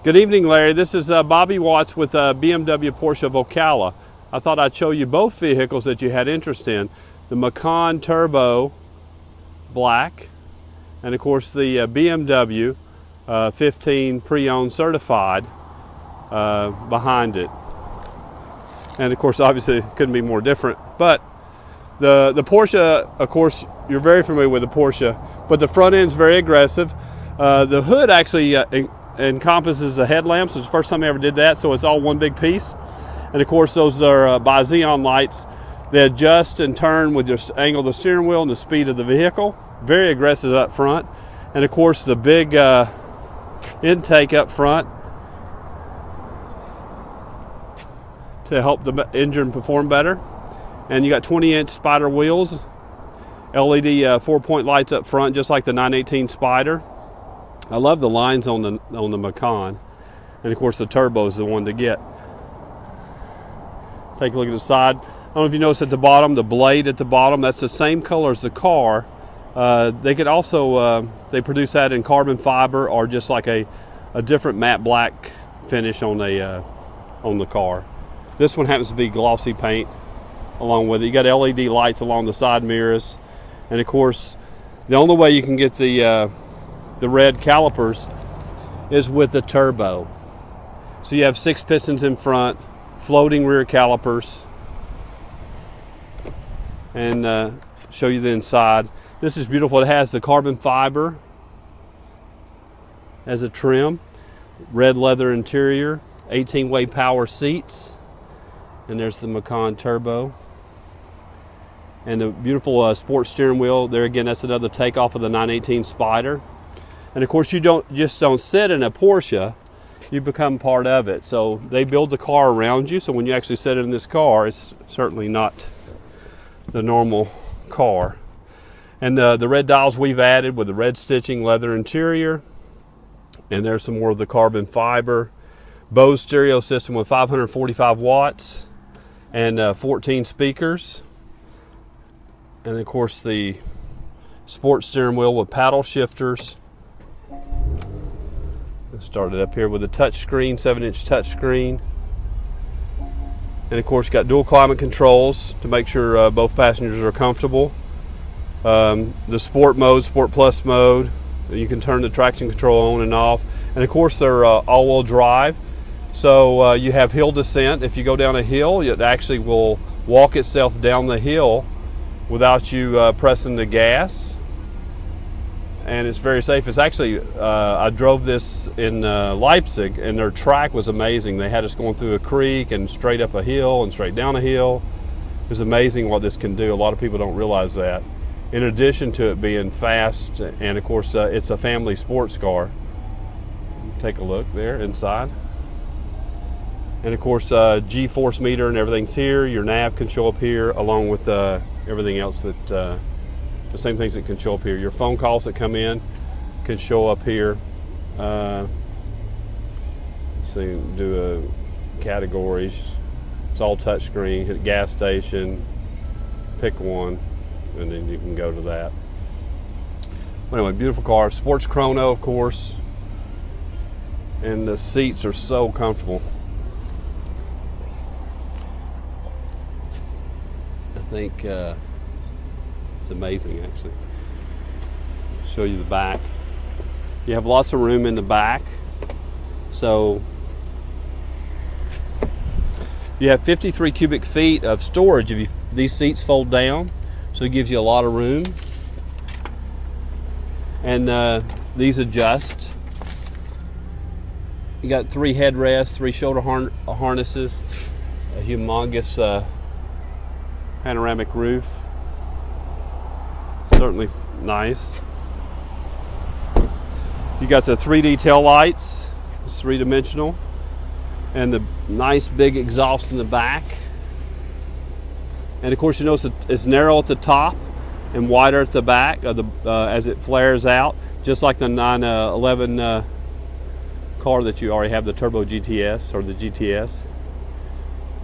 Good evening, Larry. This is Bobby Watts with BMW Porsche Macan. I thought I'd show you both vehicles that you had interest in. The Macan Turbo Black, and of course the BMW 15 pre-owned certified behind it. And of course, obviously, it couldn't be more different. But the Porsche, of course, you're very familiar with the Porsche, but the front end's very aggressive. The hood actually encompasses the headlamps. It's the first time I ever did that, so it's all one big piece. And of course, those are by Xenon lights. They adjust and turn with your angle of the steering wheel and the speed of the vehicle. Very aggressive up front. And of course, the big intake up front to help the engine perform better. And you got 20-inch Spider wheels, LED 4-point lights up front, just like the 918 Spider. I love the lines on the Macan, and of course the turbo is the one to get. Take a look at the side. I don't know if you notice at the bottom, the blade at the bottom, that's the same color as the car. They could also they produce that in carbon fiber or just like a different matte black finish on the car. This one happens to be glossy paint along with it. You got LED lights along the side mirrors, and of course the only way you can get the red calipers is with the turbo. So you have 6 pistons in front, floating rear calipers, and show you the inside. This is beautiful. It has the carbon fiber as a trim, red leather interior, 18-way power seats, and there's the Macan Turbo. And the beautiful sports steering wheel. There again, that's another takeoff of the 918 Spider. And of course, you don't sit in a Porsche, you become part of it. So they build the car around you. So when you actually sit in this car, it's certainly not the normal car. And the red dials we've added with the red stitching, leather interior. And there's some more of the carbon fiber. Bose stereo system with 545 watts and 14 speakers. And of course, the sports steering wheel with paddle shifters. Started up here with a touch screen, 7-inch touch screen. And of course, got dual climate controls to make sure both passengers are comfortable. The sport mode, Sport Plus mode, you can turn the traction control on and off. And of course, they're all-wheel drive. So you have hill descent. If you go down a hill, it actually will walk itself down the hill without you pressing the gas. And it's very safe. It's actually, I drove this in Leipzig, and their track was amazing. They had us going through a creek and straight up a hill and straight down a hill. It's amazing what this can do. A lot of people don't realize that. In addition to it being fast, and of course, it's a family sports car. Take a look there inside. And of course, G-force meter and everything's here. Your nav can show up here, along with everything else that the same things that can show up here. Your phone calls that come in can show up here. So you do categories. It's all touch screen. Hit gas station, pick one, and then you can go to that. Anyway, beautiful car. Sports chrono, of course. And the seats are so comfortable. I think it's amazing, actually. Show you the back. You have lots of room in the back. So you have 53 cubic feet of storage if these seats fold down. So it gives you a lot of room. And these adjust. You got 3 headrests, 3 shoulder harnesses, a humongous panoramic roof. Certainly nice. You got the 3D tail lights. It's 3-dimensional, and the nice big exhaust in the back. And of course, you notice it's narrow at the top and wider at the back of as it flares out, just like the 911 car that you already have, the Turbo GTS or the GTS.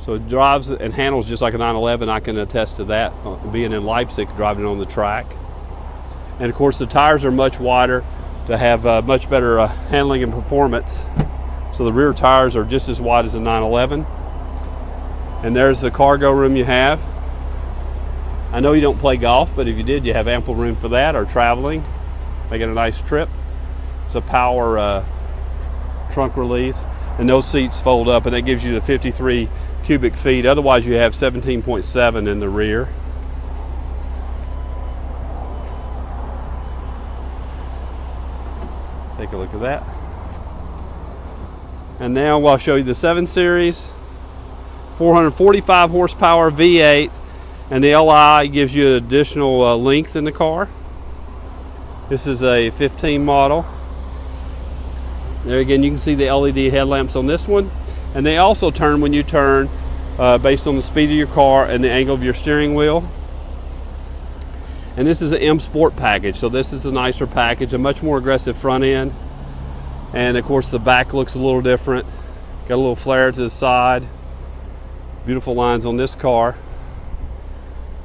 So it drives and handles just like a 911. I can attest to that, being in Leipzig, driving on the track. And of course, the tires are much wider to have much better handling and performance. So the rear tires are just as wide as a 911. And there's the cargo room you have. I know you don't play golf, but if you did, you have ample room for that, or traveling, making a nice trip. It's a power trunk release, and those seats fold up, and that gives you the 53 cubic feet. Otherwise, you have 17.7 in the rear. Take a look at that. And now I'll show you the 7 Series. 445 horsepower V8, and the LI gives you additional length in the car. This is a 15 model. There again, you can see the LED headlamps on this one, and they also turn when you turn based on the speed of your car and the angle of your steering wheel. And this is an M Sport package, so this is the nicer package, a much more aggressive front end, and of course the back looks a little different. Got a little flare to the side. Beautiful lines on this car,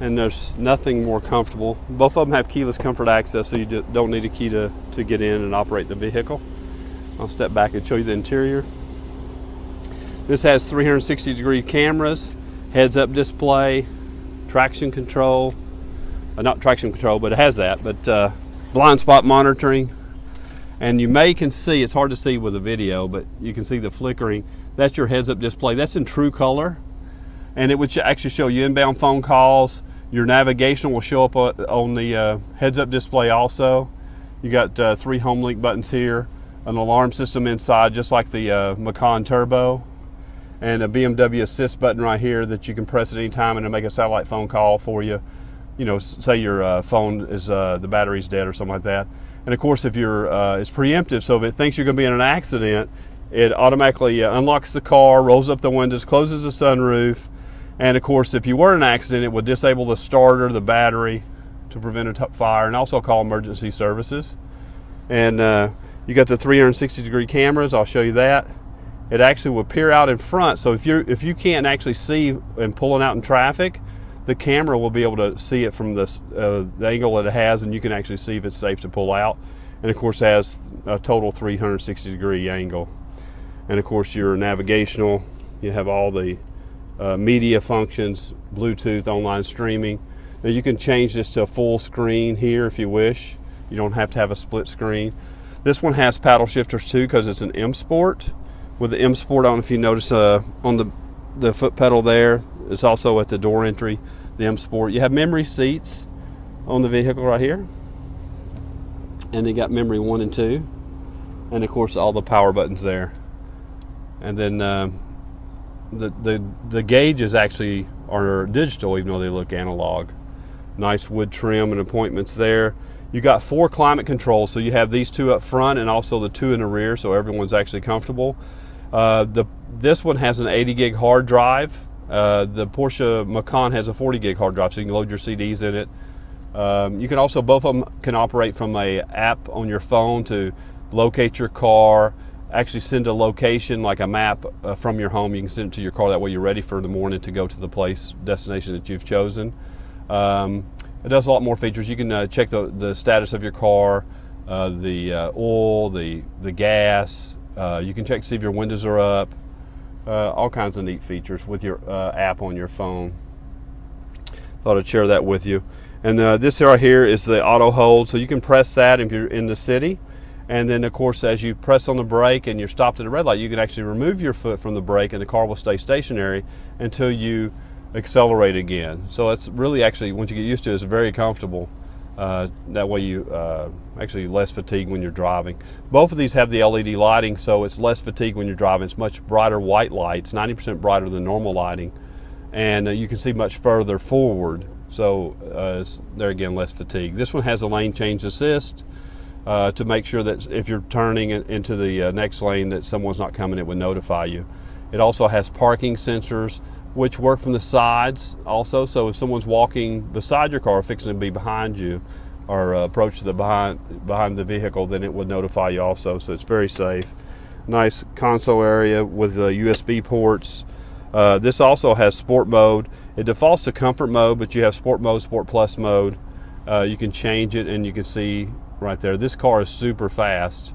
and there's nothing more comfortable. Both of them have keyless comfort access, so you don't need a key to get in and operate the vehicle. I'll step back and show you the interior. This has 360-degree cameras, heads-up display, traction control, not traction control, but it has that, but blind spot monitoring. And you can see, it's hard to see with the video, but you can see the flickering. That's your heads-up display. That's in true color. And it would actually show you inbound phone calls. Your navigation will show up on the heads-up display also. You got 3 home link buttons here, an alarm system inside just like the Macan Turbo, and a BMW assist button right here that you can press at any time and it'll make a satellite phone call for you. You know, say your phone is the battery's dead or something like that. And of course, if you're it's preemptive, so if it thinks you're going to be in an accident, it automatically unlocks the car, rolls up the windows, closes the sunroof. And of course, if you were in an accident, it would disable the starter, the battery, to prevent a fire, and also call emergency services. And you got the 360-degree cameras. I'll show you that. It actually will peer out in front, so if you can't actually see and pulling out in traffic, the camera will be able to see it from the angle that it has, and you can actually see if it's safe to pull out. And of course, it has a total 360-degree angle. And of course, your navigational, you have all the media functions, Bluetooth, online streaming. Now you can change this to a full screen here if you wish. You don't have to have a split screen. This one has paddle shifters too because it's an M Sport. With the M Sport, I don't know if you notice on the foot pedal there, it's also at the door entry, the M Sport. You have memory seats on the vehicle right here. And they got memory 1 and 2. And of course all the power buttons there. And then the gauges actually are digital, even though they look analog. Nice wood trim and appointments there. You got 4 climate controls, so you have these 2 up front and also the 2 in the rear, so everyone's actually comfortable. This one has an 80 gig hard drive. The Porsche Macan has a 40 gig hard drive, so you can load your CDs in it. You can also, both of them can operate from an app on your phone to locate your car, actually send a location like a map from your home. You can send it to your car, that way you're ready for the morning to go to the destination that you've chosen. It does a lot more features. You can check the status of your car, the oil, the gas. You can check to see if your windows are up. All kinds of neat features with your app on your phone. Thought I'd share that with you. And this right here is the auto hold, so you can press that if you're in the city. And then of course, as you press on the brake and you're stopped at a red light, you can actually remove your foot from the brake and the car will stay stationary until you accelerate again. So it's really, actually, once you get used to it, it's very comfortable. That way you actually less fatigue when you're driving. Both of these have the LED lighting, so it's less fatigue when you're driving. It's much brighter white lights, 90% brighter than normal lighting. And you can see much further forward. So it's, there again, less fatigue. This one has a lane change assist to make sure that if you're turning into the next lane that someone's not coming, it would notify you. It also has parking sensors which work from the sides also, so if someone's walking beside your car, fixing to be behind you or approach the behind the vehicle, then it would notify you also, so it's very safe. Nice console area with USB ports. This also has sport mode. It defaults to comfort mode, but you have sport mode, sport plus mode. You can change it, and you can see right there, this car is super fast.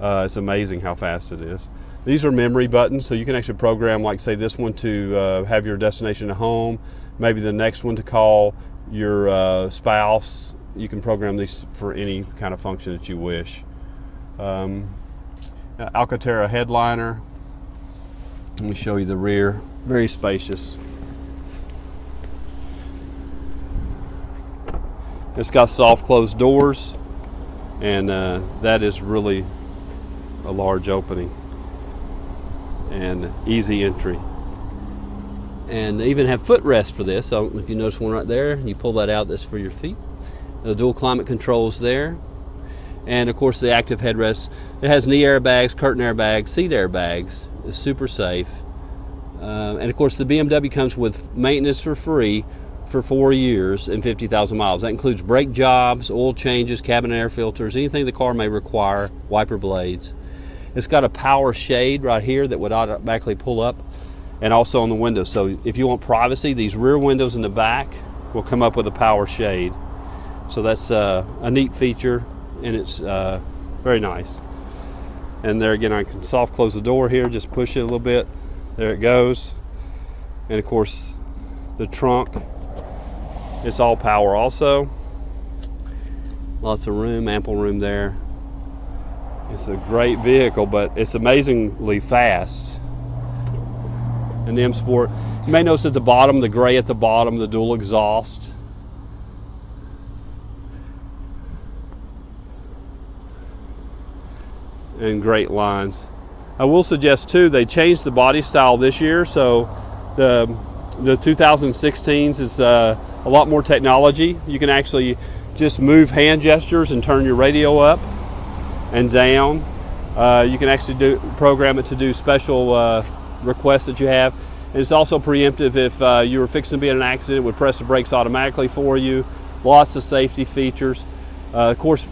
It's amazing how fast it is. These are memory buttons, so you can actually program, like say this one to have your destination at home, maybe the next one to call your spouse. You can program these for any kind of function that you wish. Alcantara headliner. Let me show you the rear. Very spacious. It's got soft closed doors, and that is really a large opening and easy entry. And they even have footrest for this. So if you notice one right there, you pull that out, that's for your feet. The dual climate controls there. And of course the active headrest. It has knee airbags, curtain airbags, seat airbags. It's super safe. And of course the BMW comes with maintenance for free for 4 years and 50,000 miles. That includes brake jobs, oil changes, cabin air filters, anything the car may require, wiper blades. It's got a power shade right here that would automatically pull up, and also on the windows. So if you want privacy, these rear windows in the back will come up with a power shade. So that's a neat feature, and it's very nice. And there again, I can soft close the door here, just push it a little bit. There it goes. And of course, the trunk, it's all power also. Lots of room, ample room there. It's a great vehicle, but it's amazingly fast. And the M Sport, you may notice at the bottom, the gray at the bottom, the dual exhaust. And great lines. I will suggest too, they changed the body style this year, so the 2016s is a lot more technology. You can actually just move hand gestures and turn your radio up and down. You can actually program it to do special requests that you have. And it's also preemptive. If you were fixing to be in an accident, it would press the brakes automatically for you. Lots of safety features. Of course,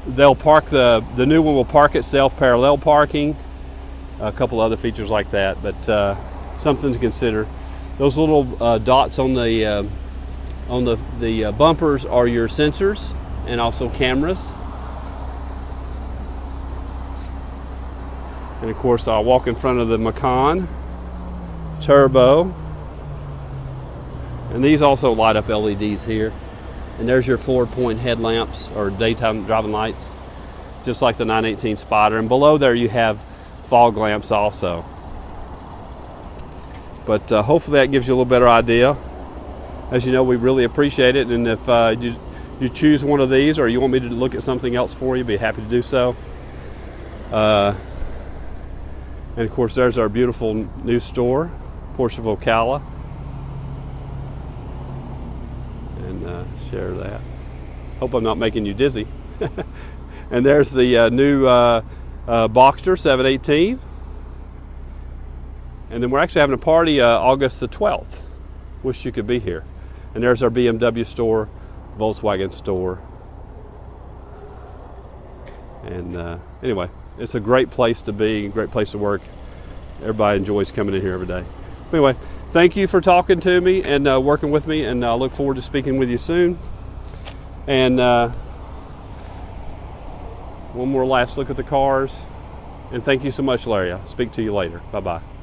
they'll park, the new one will park itself, parallel parking, a couple other features like that, but something to consider. Those little dots on the bumpers are your sensors and also cameras. And of course, I'll walk in front of the Macan Turbo. And these also light up LEDs here. And there's your forward-point headlamps or daytime driving lights, just like the 918 Spider. And below there you have fog lamps also. But hopefully that gives you a little better idea. As you know, we really appreciate it. And if you choose one of these, or you want me to look at something else for you, be happy to do so. And of course, there's our beautiful new store, Porsche Macan. And share that. Hope I'm not making you dizzy. And there's the new Boxster 718. And then we're actually having a party August the 12th. Wish you could be here. And there's our BMW store, Volkswagen store. And anyway, it's a great place to be, a great place to work. Everybody enjoys coming in here every day. But anyway, thank you for talking to me and working with me, and I look forward to speaking with you soon. And one more last look at the cars. And thank you so much, Larry. I'll speak to you later. Bye-bye.